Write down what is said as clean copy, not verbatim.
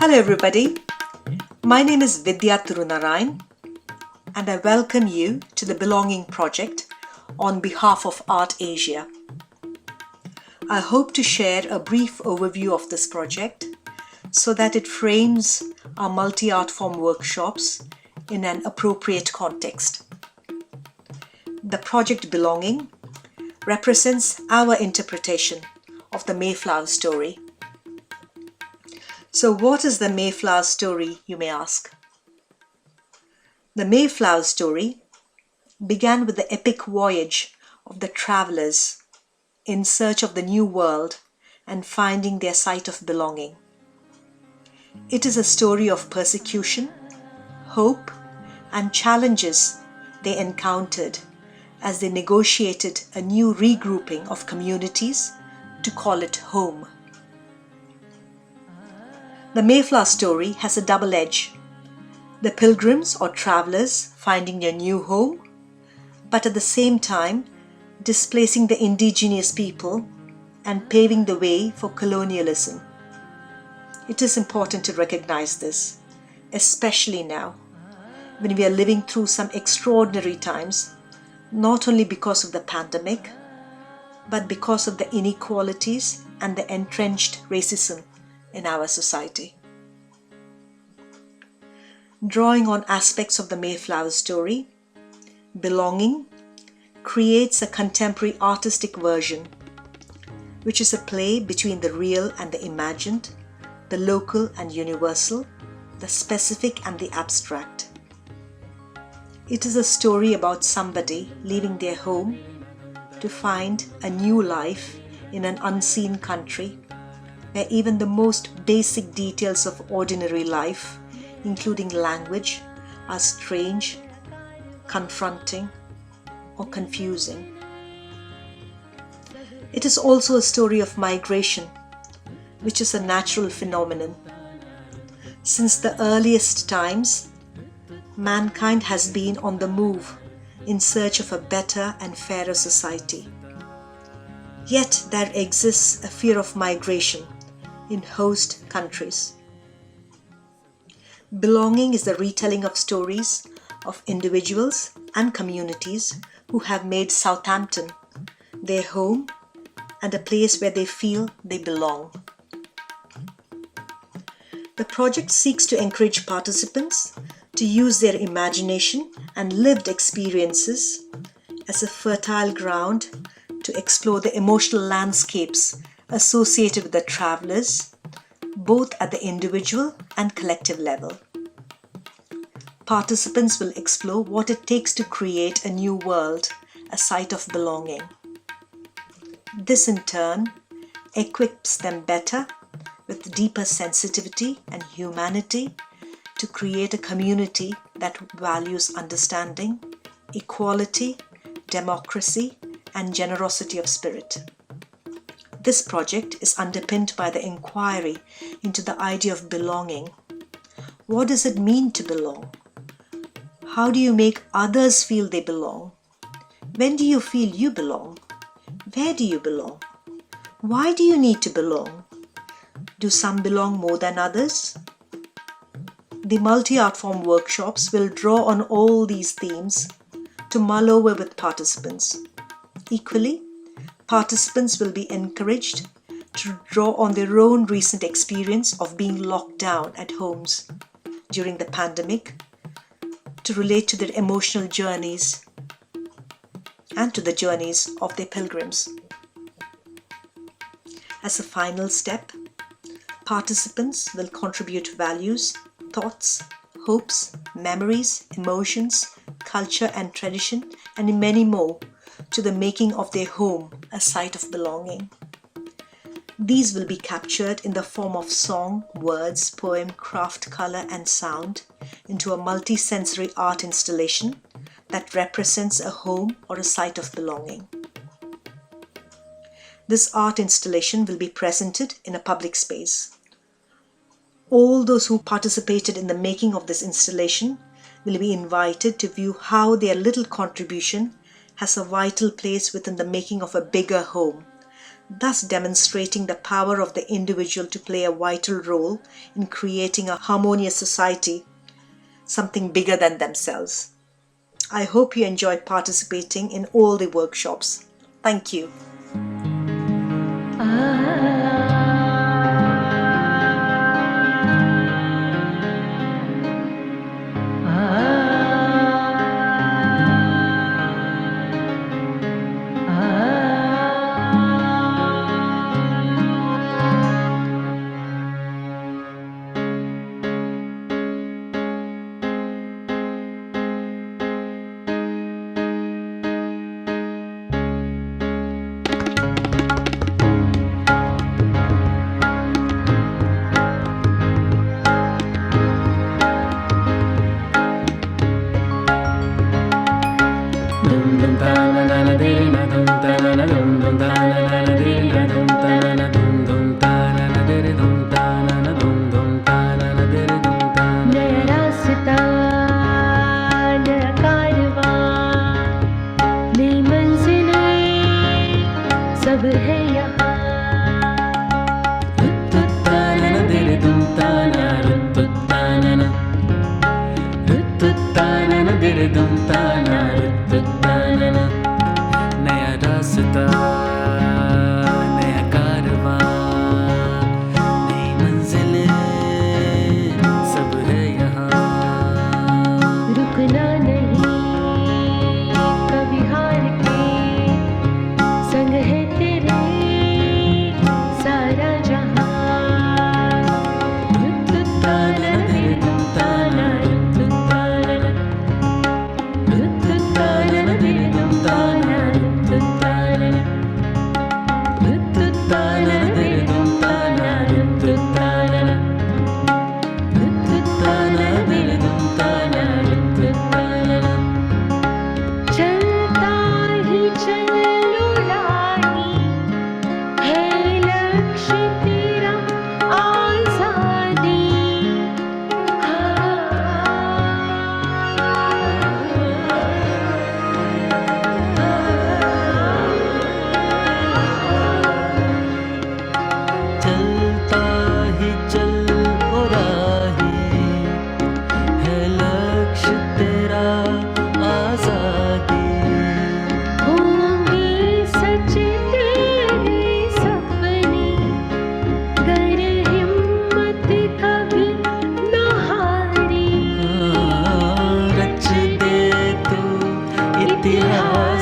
Hello everybody, my name is Vidya Thirunarayan and I welcome you to the Belonging Project on behalf of Art Asia. I hope to share a brief overview of this project so that it frames our multi-art form workshops in an appropriate context. The project Belonging represents our interpretation of the Mayflower story. So what is the Mayflower story, you may ask? The Mayflower story began with the epic voyage of the travelers in search of the new world and finding their site of belonging. It is a story of persecution, hope, and challenges they encountered as they negotiated a new regrouping of communities to call it home. The Mayflower story has a double edge. The pilgrims or travelers finding their new home, but at the same time displacing the indigenous people and paving the way for colonialism. It is important to recognize this, especially now, when we are living through some extraordinary times, not only because of the pandemic, but because of the inequalities and the entrenched racism in our society. Drawing on aspects of the Mayflower story, Belonging creates a contemporary artistic version, which is a play between the real and the imagined, the local and universal, the specific and the abstract. It is a story about somebody leaving their home to find a new life in an unseen country where even the most basic details of ordinary life, including language, are strange, confronting, or confusing. It is also a story of migration, which is a natural phenomenon. Since the earliest times, mankind has been on the move in search of a better and fairer society. Yet there exists a fear of migration in host countries. Belonging is the retelling of stories of individuals and communities who have made Southampton their home and a place where they feel they belong. The project seeks to encourage participants to use their imagination and lived experiences as a fertile ground to explore the emotional landscapes associated with the travelers, both at the individual and collective level. Participants will explore what it takes to create a new world, a site of belonging. This in turn equips them better with deeper sensitivity and humanity to create a community that values understanding, equality, democracy, and generosity of spirit. This project is underpinned by the inquiry into the idea of belonging. What does it mean to belong? How do you make others feel they belong? When do you feel you belong? Where do you belong? Why do you need to belong? Do some belong more than others? The multi-art form workshops will draw on all these themes to mull over with participants. Equally, participants will be encouraged to draw on their own recent experience of being locked down at homes during the pandemic to relate to their emotional journeys and to the journeys of their pilgrims. As a final step, participants will contribute values, thoughts, hopes, memories, emotions, culture and tradition, and many more to the making of their home a site of belonging. These will be captured in the form of song, words, poem, craft, color, and sound into a multi-sensory art installation that represents a home or a site of belonging. This art installation will be presented in a public space. All those who participated in the making of this installation will be invited to view how their little contribution has a vital place within the making of a bigger home, thus demonstrating the power of the individual to play a vital role in creating a harmonious society, something bigger than themselves. I hope you enjoy participating in all the workshops. Thank you. इतिहास